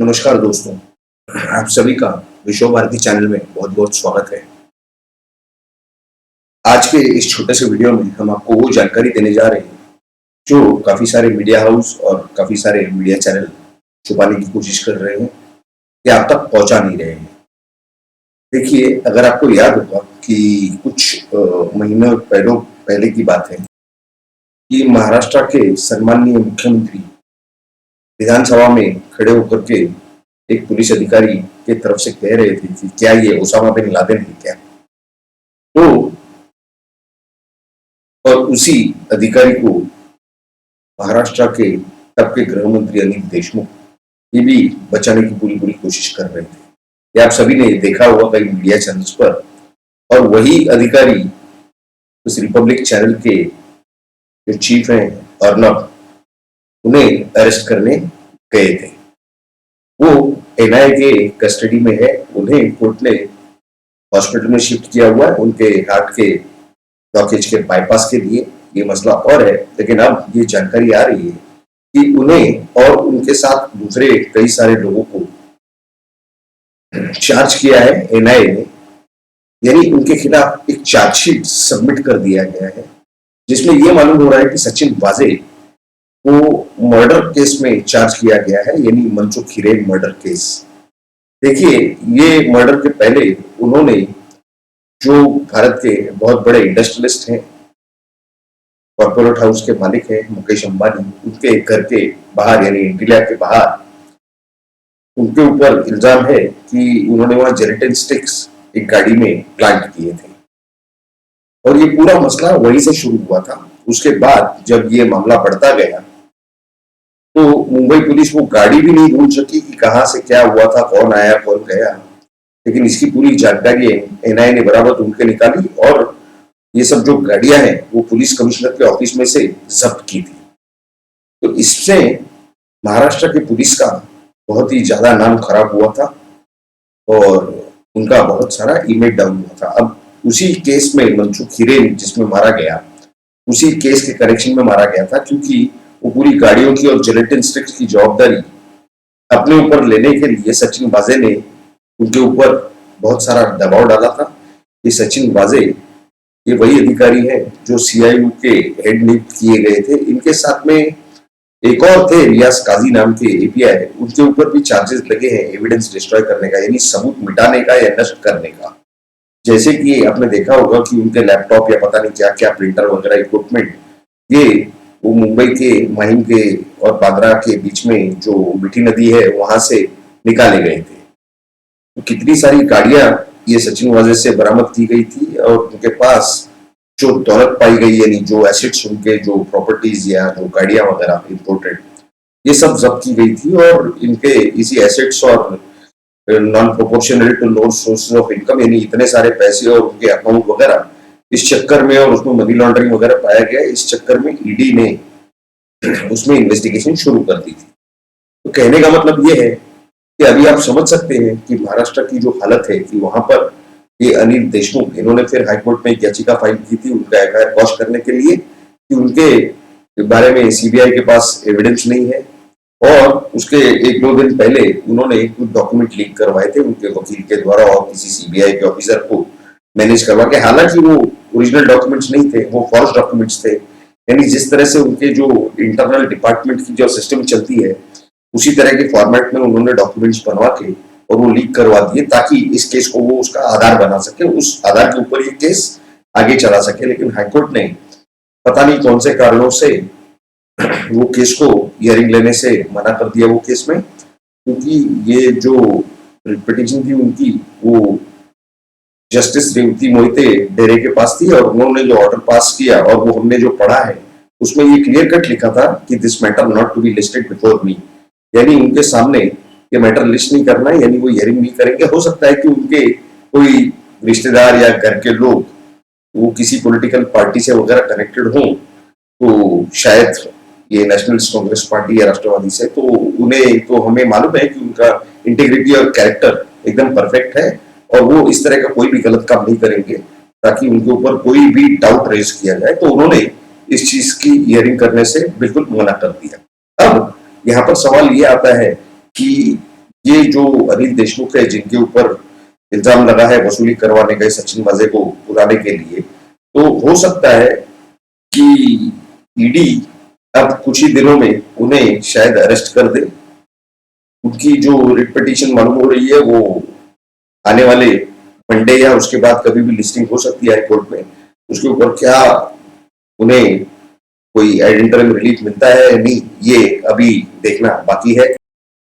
नमस्कार दोस्तों, आप सभी का विश्व भारती चैनल में बहुत-बहुत स्वागत है। आज के इस छोटे से वीडियो में हम आपको वो जानकारी देने जा रहे हैं, जो काफ़ी सारे मीडिया हाउस और काफ़ी सारे मीडिया चैनल छुपाने की कोशिश कर रहे हैं या आप तक पहुँचा नहीं रहे हैं। देखिए, अगर आपको याद होगा कि कुछ महीनों पहले की बात है कि महाराष्ट्र के सम्माननीय मुख्यमंत्री विधानसभा में खड़े होकर के एक पुलिस अधिकारी की तरफ से कह रहे थे कि क्या ये ओसामा बिन लादेन है क्या? तो और उसी अधिकारी को महाराष्ट्र के तब के गृह मंत्री अनिल देशमुख ये भी बचाने की पूरी कोशिश कर रहे थे। ये आप सभी ने देखा होगा कई मीडिया चैनल्स पर। और वही अधिकारी उस रिपब्लिक चैनल के जो चीफ हैं अर्नब, उन्हें अरेस्ट करने गए थे। वो एनआईए के कस्टडी में है। उन्हें कोर्ट ने हॉस्पिटल में शिफ्ट किया हुआ है उनके हार्ट के ब्लॉकेज के बाईपास के लिए। ये मसला और है, लेकिन अब ये जानकारी आ रही है कि उन्हें और उनके साथ दूसरे कई सारे लोगों को चार्ज किया है एनआईए ने, यानी उनके खिलाफ एक चार्जशीट सबमिट कर दिया गया है, जिसमें यह मालूम हो रहा है कि सचिन वाजे को मर्डर केस में चार्ज किया गया है, यानी मनसुख हिरेन मर्डर केस। देखिए, ये मर्डर के पहले उन्होंने, जो भारत के बहुत बड़े इंडस्ट्रियलिस्ट हैं, कॉर्पोरेट हाउस के मालिक हैं मुकेश अंबानी, उनके घर के बाहर यानी इंडिया के बाहर उनके ऊपर इल्जाम है कि उन्होंने वहां जेलेटिन स्टिक्स एक गाड़ी में प्लांट किए थे। और ये पूरा मसला वहीं से शुरू हुआ था। उसके बाद जब ये मामला बढ़ता गया तो मुंबई पुलिस वो गाड़ी भी नहीं ढूंढ सकी कि कहां से क्या हुआ था, कौन आया कौन गया। लेकिन इसकी पूरी जानकारी एनआईए ने बराबर ढूंढ के निकाली और ये सब जो गाड़ियां हैं वो पुलिस कमिश्नर के ऑफिस में से जब्त की थी। तो इससे महाराष्ट्र की पुलिस का बहुत ही ज्यादा नाम खराब हुआ था और उनका बहुत सारा इमेज डाउन हुआ था। अब उसी केस में मनसुख हिरेन जिसमें मारा गया, उसी केस के कनेक्शन में मारा गया था, क्योंकि वो पूरी गाड़ियों की और जेलेटिन स्टिक्स की जवाबदारी अपने ऊपर लेने के लिए सचिन वाजे ने उनके ऊपर बहुत सारा दबाव डाला था। ये सचिन वाजे ये वही अधिकारी हैं जो सीआईयू के हेड नियुक्त किए गए थे। इनके साथ में एक और थे रियाज काजी नाम के एपीआई, उनके ऊपर भी चार्जेस लगे हैं एविडेंस डिस्ट्रॉय करने का, यानी सबूत मिटाने का या नष्ट करने का। जैसे कि आपने देखा होगा कि उनके लैपटॉप या पता नहीं क्या क्या प्रिंटर वगैरह इक्विपमेंट, ये वो मुंबई के माहिम के और बांद्रा के बीच में जो मीठी नदी है वहां से निकाले गए थे। तो कितनी सारी गाड़ियां ये सचिन वाजे से बरामद की गई थी और उनके पास जो दौलत पाई गई, यानी जो एसेट्स, उनके जो प्रॉपर्टीज या जो गाड़ियां वगैरह इंपोर्टेड, ये सब जब्त की गई थी। और इनके इसी एसेट्स और non proportional to load sources of income, यानी इतने सारे पैसे और उनके अकाउंट वगैरह, इस चक्कर में और उसमें मनी लॉन्ड्रिंग वगैरह पाया गया। इस चक्कर में ईडी ने उसमें इन्वेस्टिगेशन शुरू कर दी थी। तो कहने का मतलब ये है कि अभी आप समझ सकते हैं कि महाराष्ट्र की जो हालत है कि वहां पर ये अनिल देशमुख, इन्होंने फिर हाईकोर्ट में एक याचिका फाइल की थी उनका एफआईआर क्वॉश करने के लिए कि उनके बारे में सीबीआई के पास एविडेंस नहीं है। और उसके एक दो दिन पहले उन्होंने कुछ डॉक्यूमेंट लीक करवाए थे उनके वकील के द्वारा और किसी सीबीआई के ऑफिसर को मैनेज करवा के। हालांकि वो ओरिजिनल डॉक्यूमेंट्स नहीं थे, वो फॉल्स डॉक्यूमेंट्स थे। यानी जिस तरह से उनके जो इंटरनल डिपार्टमेंट की जो सिस्टम चलती है उसी तरह के फॉर्मेट में उन्होंने डॉक्यूमेंट्स बनवा के और वो लीक करवा दिए, ताकि इस केस को वो उसका आधार बना सके, उस आधार के ऊपर ये केस आगे चला सके। लेकिन हाईकोर्ट ने पता नहीं कौन से कारणों से वो केस को हियरिंग लेने से मना कर दिया वो केस में, क्योंकि ये जो पिटीशन थी उनकी वो जस्टिस रेवती मोहिते डेरे के पास थी और उन्होंने जो ऑर्डर पास किया और वो हमने जो पढ़ा है उसमें ये क्लियर कट लिखा था कि this matter not to be listed before me, यानी उनके सामने ये मैटर लिस्ट नहीं करना है, यानी वो हियरिंग नहीं करेंगे। हो सकता है कि उनके कोई रिश्तेदार या घर के लोग वो किसी पॉलिटिकल पार्टी से वगैरह कनेक्टेड हों, तो शायद ये नेशनलिस्ट कांग्रेस पार्टी या राष्ट्रवादी से, तो उन्हें तो हमें मालूम है कि उनका इंटीग्रिटी और कैरेक्टर एकदम परफेक्ट है और वो इस तरह का कोई भी गलत काम नहीं करेंगे ताकि उनके ऊपर कोई भी डाउट रेज किया जाए। तो उन्होंने इस चीज की हियरिंग करने से बिल्कुल मना कर दिया। अब यहाँ पर सवाल ये आता है कि ये जो अनिल देशमुख है, जिनके ऊपर इल्जाम लगा है वसूली करवाने गए सचिन वाजे को बुलाने के लिए, तो हो सकता है कि ईडी अब कुछ ही दिनों में उन्हें शायद अरेस्ट कर दे। उनकी जो रिट पिटीशन मालूम हो रही है वो आने वाले मंडे या उसके बाद कभी भी लिस्टिंग हो सकती है हाई कोर्ट में। उसके ऊपर क्या उन्हें कोई एडिटरम रिलीफ मिलता है या नहीं, ये अभी देखना बाकी है।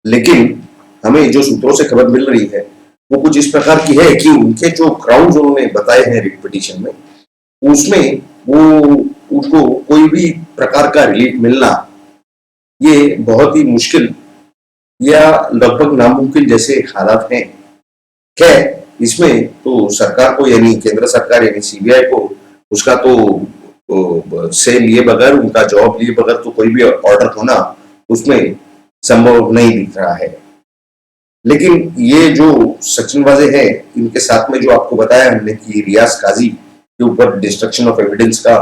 लेकिन हमें जो सूत्रों से खबर मिल रही है वो कुछ इस प्रकार की है कि उनके जो ग्राउंड उन्होंने बताए हैं रिट पिटीशन में, उसमें वो उनको कोई भी प्रकार का रिलीफ मिलना ये बहुत ही मुश्किल या लगभग नामुमकिन जैसे हालात हैं। खैर इसमें तो सरकार को यानी केंद्र सरकार यानी सीबीआई को उसका तो से लिए बगैर, उनका जवाब लिए बगैर तो कोई भी ऑर्डर होना उसमें संभव नहीं दिख रहा है। लेकिन ये जो सचिन वाजे हैं, इनके साथ में जो आपको बताया हमने कि रियाज काजी के ऊपर डिस्ट्रक्शन ऑफ एविडेंस का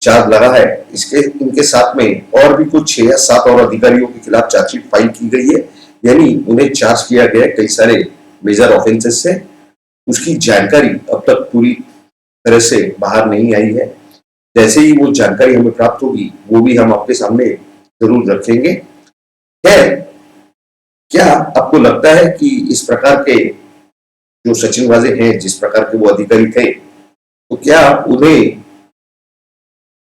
चार्ज लगा है, इसके इनके साथ में और भी कुछ 6 या 7 और अधिकारियों के खिलाफ चार्जशीट फाइल की गई है, यानी उन्हें चार्ज किया गया है कई सारे मेजर ऑफेंसेस से। उसकी जानकारी अब तक पूरी तरह से बाहर नहीं आई है। जैसे ही वो जानकारी हमें प्राप्त होगी वो भी हम आपके सामने जरूर रखेंगे। खैर, क्या आपको लगता है कि इस प्रकार के जो सचिन वाजे हैं, जिस प्रकार के वो अधिकारी थे, तो क्या उन्हें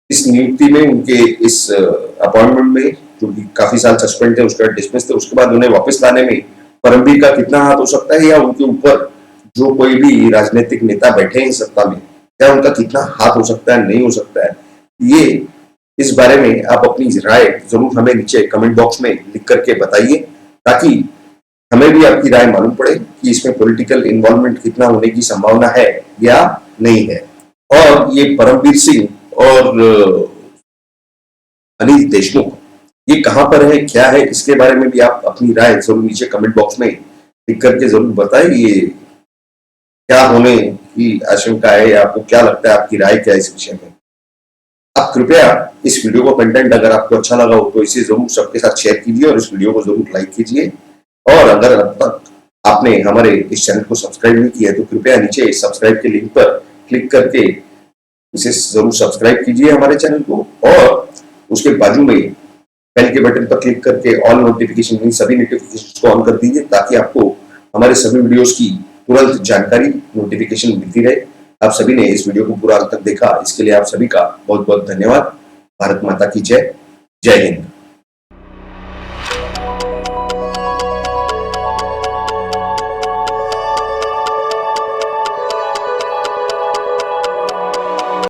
इस नियुक्ति में, उनके इस अपॉइंटमेंट में, जो कि काफी साल सस्पेंड थे उसके बाद डिसमिस थे, उसके बाद उन्हें वापस लाने में परमवीर का कितना हाथ हो सकता है, या उनके ऊपर जो कोई भी राजनीतिक नेता बैठे हैं सत्ता में, क्या उनका कितना हाथ हो सकता है, नहीं हो सकता है, ये इस बारे में आप अपनी राय जरूर हमें नीचे कमेंट बॉक्स में लिख करके बताइए, ताकि हमें भी आपकी राय मालूम पड़े कि इसमें पॉलिटिकल इन्वॉल्वमेंट कितना होने की संभावना है या नहीं है। और ये परमवीर सिंह और अनिल देशमुख ये कहां पर है, क्या है, इसके बारे में भी आप अपनी राय जरूर नीचे कमेंट बॉक्स में लिख करके जरूर बताएं। ये क्या होने की आशंका है या आपको क्या लगता है, आपकी राय क्या है इस विषय में। आप कृपया इस वीडियो को कंटेंट अगर आपको अच्छा लगा हो तो इसे जरूर सबके साथ शेयर कीजिए और इस वीडियो को जरूर लाइक कीजिए। और अगर अब तक आपने हमारे इस चैनल को सब्सक्राइब नहीं किया है तो कृपया नीचे सब्सक्राइब के लिंक पर क्लिक करके इसे जरूर सब्सक्राइब कीजिए हमारे चैनल को, और उसके बाजू में बेल के बटन पर क्लिक करके ऑल नोटिफिकेशन, इन सभी नोटिफिकेशन को ऑन कर दीजिए, ताकि आपको हमारे सभी वीडियोस की तुरंत जानकारी, नोटिफिकेशन मिलती रहे। आप सभी ने इस वीडियो को पूरा अंत तक देखा, इसके लिए आप सभी का बहुत बहुत धन्यवाद। भारत माता की जय। जय हिंद।